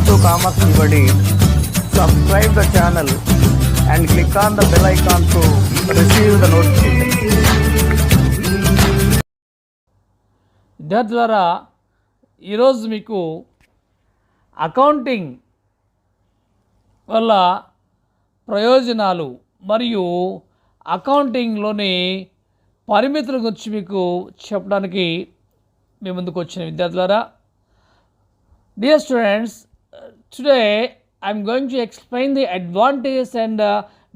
to Kamath Nivadi. Subscribe the channel and click on the bell icon to receive the notification. విద్యార్థులారా, ఈరోజు మీకు accounting వల్ల ప్రయోజనాలు మరియు అకౌంటింగ్లోని పరిమితుల గురించి మీకు చెప్పడానికి మీ ముందుకు వచ్చిన విద్యార్థులారా, dear students, today I am going to explain the advantages and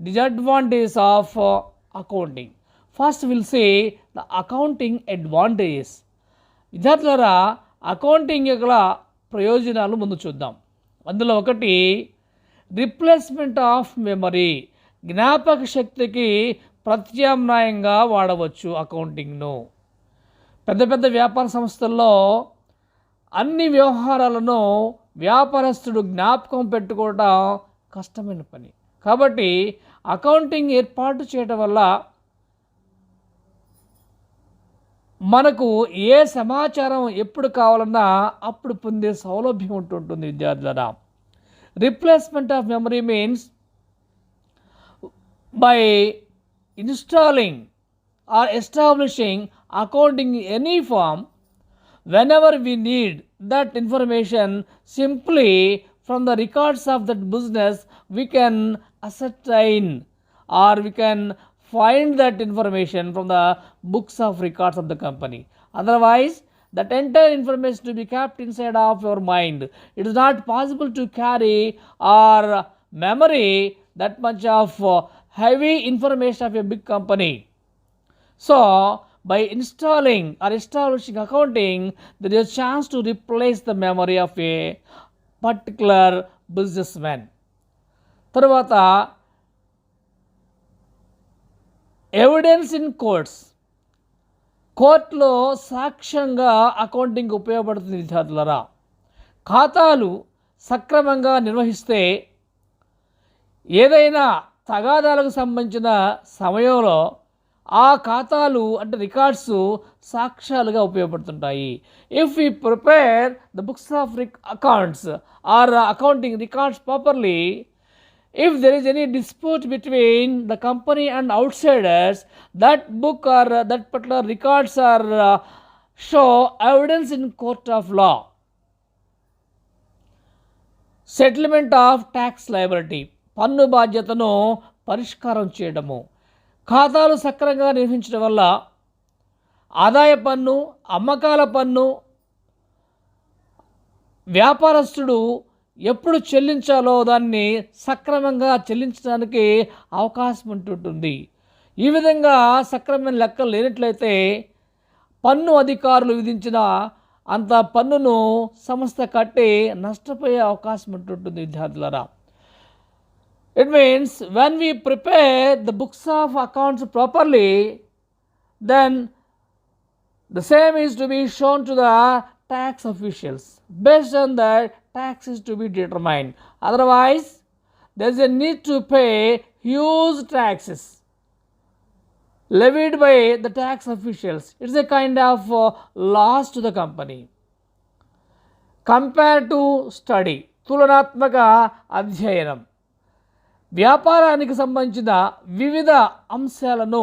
disadvantages of accounting. First we will see the accounting advantages. విద్యార్థులారా, అకౌంటింగ్ యొక్క ప్రయోజనాలు ముందు చూద్దాం. అందులో ఒకటి రిప్లేస్మెంట్ ఆఫ్ మెమరీ, జ్ఞాపక శక్తికి ప్రత్యామ్నాయంగా వాడవచ్చు అకౌంటింగ్ను. పెద్ద పెద్ద వ్యాపార సంస్థల్లో అన్ని వ్యవహారాలను వ్యాపారస్తుడు జ్ఞాపకం పెట్టుకోవడం కష్టమైన పని. కాబట్టి అకౌంటింగ్ ఏర్పాటు చేయడం వల్ల మనకు ఏ సమాచారం ఎప్పుడు కావాలన్నా అప్పుడు పొందే సౌలభ్యం ఉంటుంటుంది. విద్యార్థులారా, replacement of memory means by installing or establishing accounting in any form, whenever we need that information simply from the records of that business, we can ascertain or we can find that information from the books of records of the company. Otherwise, that entire information to be kept inside of your mind. It is not possible to carry or memory that much of heavy information of a big company. So, by installing or establishing accounting, there is a chance to replace the memory of a particular businessman. తర్వాత evidence in courts, కోర్టులో సాక్ష్యంగా accounting ఉపయోగపడుతుంది. విద్యార్థులారా, ఖాతాలు సక్రమంగా నిర్వహిస్తే ఏదైనా తగాదాలకు సంబంధించిన సమయంలో ఆ ఖాతాలు అంటే రికార్డ్స్ సాక్ష్యాలుగా ఉపయోగపడుతుంటాయి. If we prepare the books of accounts or accounting records properly, if there is any dispute between the company and outsiders, that book or that particular records are show evidence in court of law. Settlement of tax liability, పన్ను బాధ్యతను పరిష్కారం చేయడము. ఖాతాలు సక్రమంగా నిర్వహించడం వల్ల ఆదాయ పన్ను, అమ్మకాల పన్ను వ్యాపారస్తుడు ఎప్పుడు చెల్లించాలో దాన్ని సక్రమంగా చెల్లించడానికి అవకాశం ఉంటుంటుంది. ఈ విధంగా సక్రమైన లెక్కలు లేనట్లయితే పన్ను అధికారులు విధించిన అంత పన్నును సంస్థ కట్టి నష్టపోయే అవకాశం ఉంటుంటుంది. విద్యార్థులారా, it means when we prepare the books of accounts properly, then the same is to be shown to the tax officials. Based on that, tax is to be determined. Otherwise, there is a need to pay huge taxes levied by the tax officials. It's a kind of loss to the company. Compare to study, తులనాత్మక అధ్యయనం, వ్యాపారానికి సంబంధించిన వివిధ అంశాలను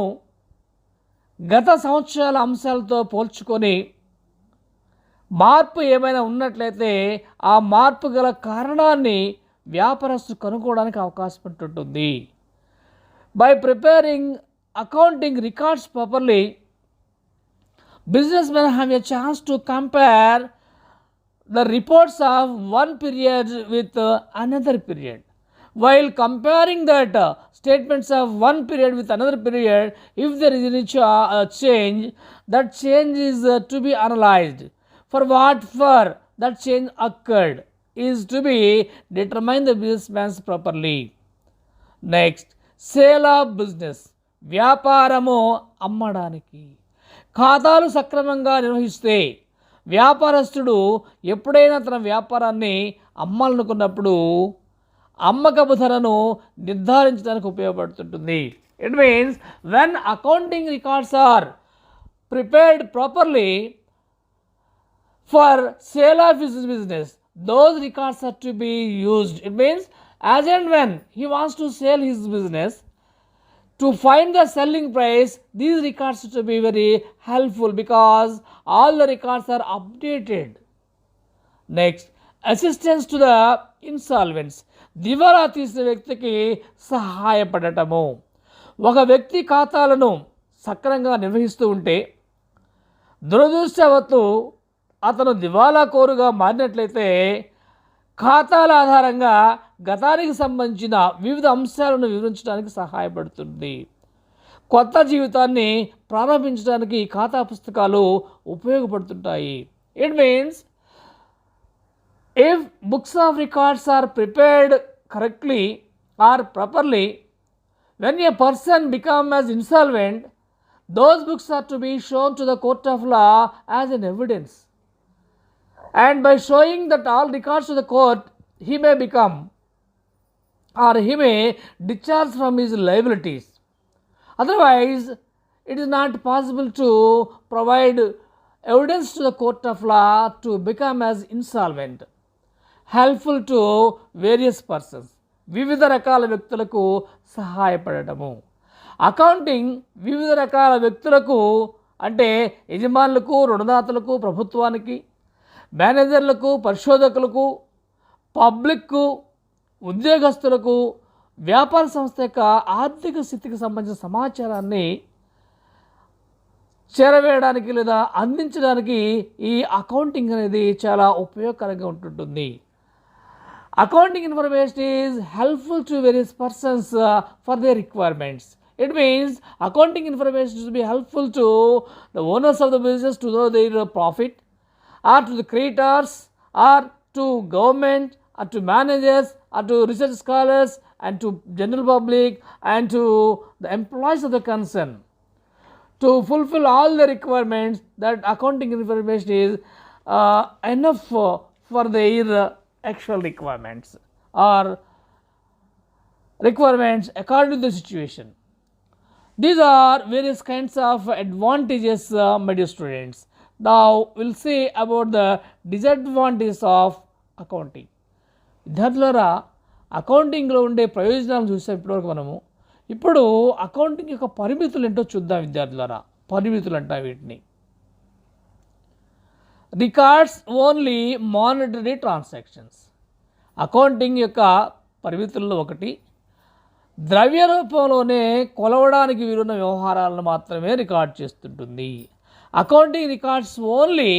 గత సంవత్సరాల అంశాలతో పోల్చుకొని మార్పు ఏమైనా ఉన్నట్లయితే ఆ మార్పు గల కారణాన్ని వ్యాపారస్తులు కనుక్కోవడానికి అవకాశం ఉంటుంటుంది. By preparing accounting records properly, businessmen have a chance to compare the reports of one period with another period. While comparing that statements of one period with another period, if there is any change, that change is to be analyzed. For what for that change occurred is to be determined the businessman properly. Next, sale of business, వ్యాపారము అమ్మడానికి. ఖాతాలు సక్రమంగా నిర్వహిస్తే వ్యాపారస్తుడు ఎప్పుడైనా తన వ్యాపారాన్ని అమ్మాలనుకున్నప్పుడు అమ్మకపు ధరను నిర్ధారించడానికి ఉపయోగపడుతుంటుంది. It means when accounting records are prepared properly for sale of his business, those records are to be used. It means as and when he wants to sell his business, to find the selling price, these records to be very helpful because all the records are updated. Next, assistance to the insolvents. దివాలా తీసిన వ్యక్తికి సహాయపడటము. ఒక వ్యక్తి ఖాతాలను సక్రమంగా నిర్వహిస్తూ ఉంటే దురదృష్టవత్తు అతను దివాలా కోరుగా మారినట్లయితే ఖాతాల ఆధారంగా గతానికి సంబంధించిన వివిధ అంశాలను వివరించడానికి సహాయపడుతుంది. కొత్త జీవితాన్ని ప్రారంభించడానికి ఖాతా పుస్తకాలు ఉపయోగపడుతుంటాయి. It means if books of records are prepared correctly or properly, when a person becomes as insolvent, those books are to be shown to the court of law as an evidence. And by showing that all records to the court, he may become or he may discharge from his liabilities. Otherwise, it is not possible to provide evidence to the court of law to become as insolvent. Helpful to various persons. వివిధ రకాల వ్యక్తులకు సహాయపడటము. Accounting వివిధ రకాల వ్యక్తులకు అంటే యజమానులకు, రుణదాతలకు, ప్రభుత్వానికి, మేనేజర్లకు, పరిశోధకులకు, పబ్లిక్కు, ఉద్యోగస్తులకు, వ్యాపార సంస్థ యొక్క ఆర్థిక స్థితికి సంబంధించిన సమాచారాన్ని చేరవేయడానికి లేదా అందించడానికి ఈ అకౌంటింగ్ అనేది చాలా ఉపయోగకరంగా ఉంటుంటుంది. Accounting information is helpful to various persons for their requirements. It means accounting information should be helpful to the owners of the business to know their profit, or to the creditors, or to government, or to managers, or to research scholars, and to general public, and to the employees of the concern. To fulfill all the requirements, that accounting information is enough for their actual requirements or requirements according to the situation. These are various kinds of advantages, my dear students. Now we'll see about the disadvantages of accounting. విద్యార్థులారా, అకౌంటింగ్లో ఉండే ప్రయోజనాలు చూసాం ఇప్పటివరకు మనము. ఇప్పుడు accounting యొక్క పరిమితులు ఏంటో చూద్దాం విద్యార్థులారా. పరిమితులు అంటాం వీటిని. Records only monetary transactions. Accounting యొక్క పరిమితుల్లో ఒకటి, ద్రవ్య రూపంలోనే కొలవడానికి వీలున్న వ్యవహారాలను మాత్రమే రికార్డ్ చేస్తుంటుంది. Accounting records only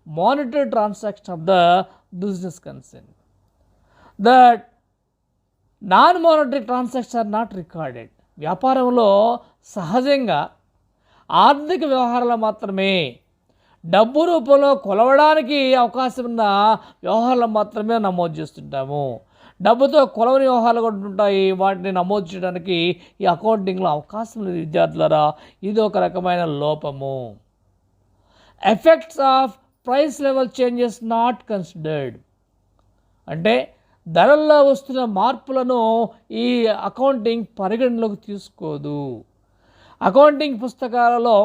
monetary transaction of the business concern. That non monetary transactions are not recorded. వ్యాపారంలో సహజంగా ఆర్థిక వ్యవహారాలు మాత్రమే, డబ్బు రూపంలో కొలవడానికి అవకాశం ఉన్న వ్యవహారాలు మాత్రమే నమోదు చేస్తుంటాము. డబ్బుతో కొలవని వ్యవహారాలు కూడా ఉంటాయి, వాటిని నమోదు చేయడానికి ఈ అకౌంటింగ్లో అవకాశం లేదు విద్యార్థులారా. ఇది ఒక రకమైన లోపము. Effects of price level changes not considered. అంటే ధరల్లో వస్తున్న మార్పులను ఈ అకౌంటింగ్ పరిగణలోకి తీసుకోదు. అకౌంటింగ్ పుస్తకాలలో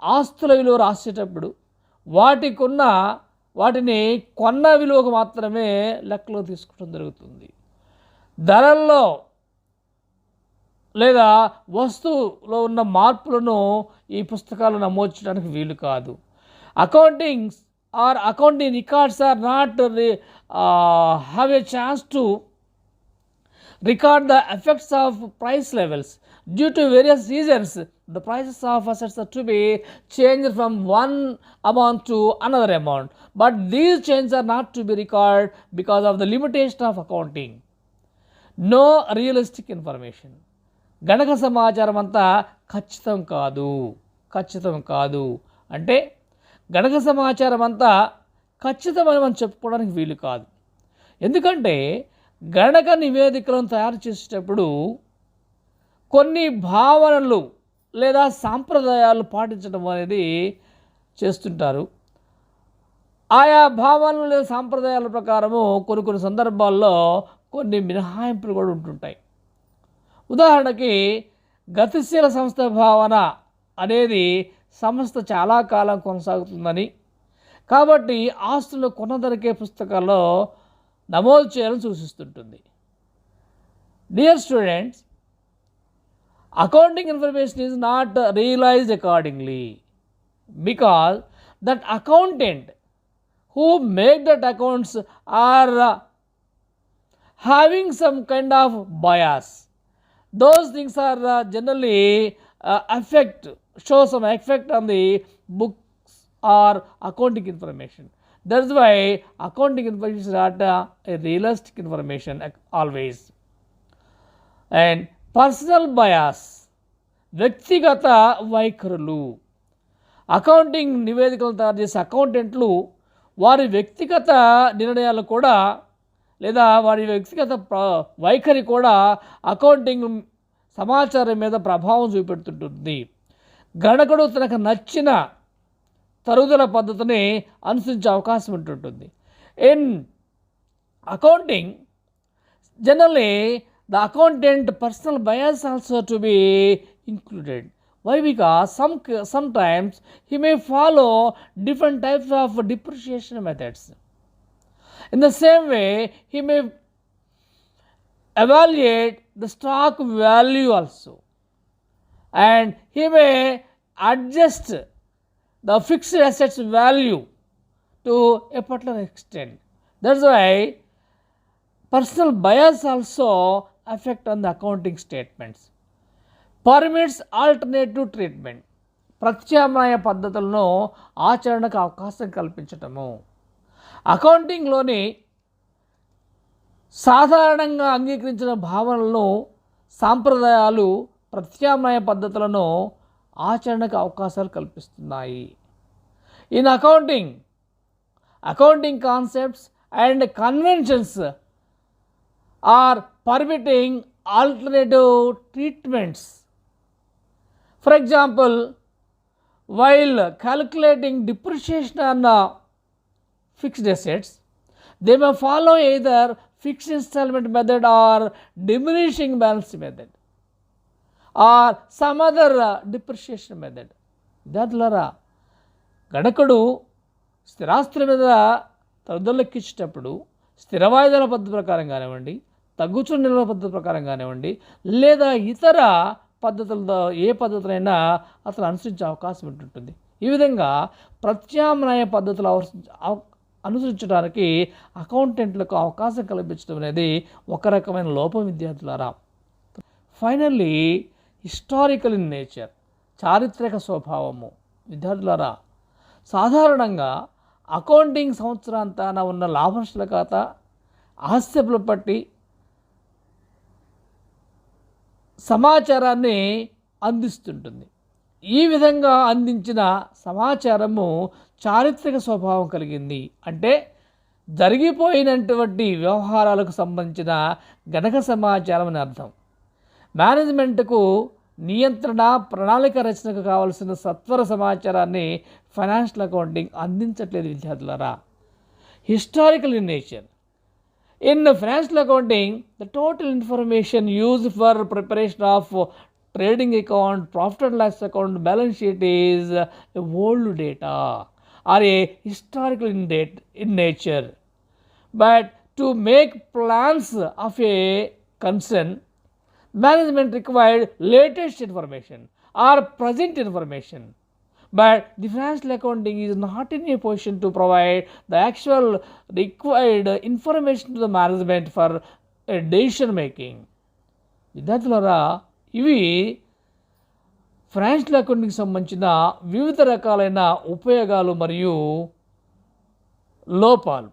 ఆస్తుల విలువ రాసేటప్పుడు వాటిని కొన్న విలువకు మాత్రమే లెక్కలో తీసుకోవడం జరుగుతుంది. ధరల్లో లేదా వస్తువులో ఉన్న మార్పులను ఈ పుస్తకాలు నమోదు చేయడానికి వీలు కాదు. Accounting records are not have a chance to record the effects of price levels. Due to various reasons, the prices of assets are to be changed from one amount to another amount, but these changes are not to be recorded because of the limitation of accounting. No realistic information. గణక సమాచారం అంతా ఖచ్చితం కాదు అంటే గణక సమాచారం అంతా ఖచ్చితమని మనం చెప్పుకోవడానికి వీలు కాదు. ఎందుకంటే గణక నివేదికలను తయారు చేసేటప్పుడు కొన్ని భావనలు లేదా సాంప్రదాయాలు పాటించడం అనేది చేస్తుంటారు. ఆయా భావనలు లేదా సాంప్రదాయాల ప్రకారము కొన్ని సందర్భాల్లో కొన్ని మినహాయింపులు కూడా ఉంటుంటాయి. ఉదాహరణకి గతిశీల సంస్థ భావన అనేది సంస్థ చాలా కాలం కొనసాగుతుందని, కాబట్టి ఆస్తులు కొనదొరికే పుస్తకాల్లో నమోదు చేయాలని సూచిస్తుంటుంది. Dear students, accounting information is not realized accordingly because that accountant who make that accounts are having some kind of bias. Those things are generally show some effect on the books or accounting information. That's why accounting information is not a realistic information always. And personal bias, వ్యక్తిగత వైఖరులు. Accounting నివేదికలు తయారు చేసే అకౌంటెంట్లు వారి వ్యక్తిగత నిర్ణయాలు కూడా లేదా వారి వ్యక్తిగత వైఖరి కూడా అకౌంటింగ్ సమాచారం మీద ప్రభావం చూపెడుతుంటుంది. గణకుడు తనకు నచ్చిన తరుగుదల పద్ధతిని అనుసరించే అవకాశం ఉంటుంటుంది. In accounting generally the accountant personal bias also to be included. Why? Because sometimes he may follow different types of depreciation methods. In the same way, he may evaluate the stock value also, and he may adjust the fixed assets value to a particular extent. That's why personal bias also affect on the accounting statements. Permits alternative treatment. ప్రత్యామ్నాయ పద్ధతులను ఆచరణకు అవకాశం కల్పించటము. అకౌంటింగ్లోని సాధారణంగా అంగీకరించిన భావనలను, సాంప్రదాయాలు, ప్రత్యామ్నాయ పద్ధతులను ఆచరణకు అవకాశాలు కల్పిస్తున్నాయి. In accounting concepts and conventions are permitting alternative treatments. For example, while calculating depreciation on fixed assets, they may follow either fixed installment method or diminishing balance method or some other depreciation method. విద్యార్థులారా, గణకుడు స్థిరాస్తుల మీద తరుగుదలెక్కించేటప్పుడు స్థిర వాయిదాల పద్ధతి ప్రకారం కానివ్వండి, తగ్గుచున్న నిల్వ పద్ధతి ప్రకారం కానివ్వండి, లేదా ఇతర పద్ధతులతో ఏ పద్ధతులైనా అతను అనుసరించే అవకాశం ఉంటుంటుంది. ఈ విధంగా ప్రత్యామ్నాయ పద్ధతులు అనుసరించడానికి అకౌంటెంట్లకు అవకాశం కల్పించడం అనేది ఒక రకమైన లోపం విద్యార్థులారా. ఫైనల్లీ, హిస్టారికల్ ఇన్ నేచర్, చారిత్రక స్వభావము. విద్యార్థులారా, సాధారణంగా అకౌంటింగ్ సంవత్సరాంతాన ఉన్న లాభనష్టాల ఖాతా, ఆస్తిపుల పట్టి సమాచారాన్ని అందిస్తుంటుంది. ఈ విధంగా అందించిన సమాచారము చారిత్రక స్వభావం కలిగింది. అంటే జరిగిపోయినటువంటి వ్యవహారాలకు సంబంధించిన గణక సమాచారం అని అర్థం. మేనేజ్మెంట్కు నియంత్రణ, ప్రణాళిక రచనకు కావలసిన సత్వర సమాచారాన్ని ఫైనాన్షియల్ అకౌంటింగ్ అందించట్లేదు విద్యార్థులారా. Historical in nature. In financial accounting, the total information used for preparation of trading account, profit and loss account, balance sheet is old data or a historical in nature. But to make plans of a concern, management required latest information or present information. But the financial accounting is not in a position to provide the actual required information to the management for a decision making. విద్యార్థులారా, ఇవి financial అకౌంటింగ్కి సంబంధించిన వివిధ రకాలైన ఉపయోగాలు మరియు లోపాలు.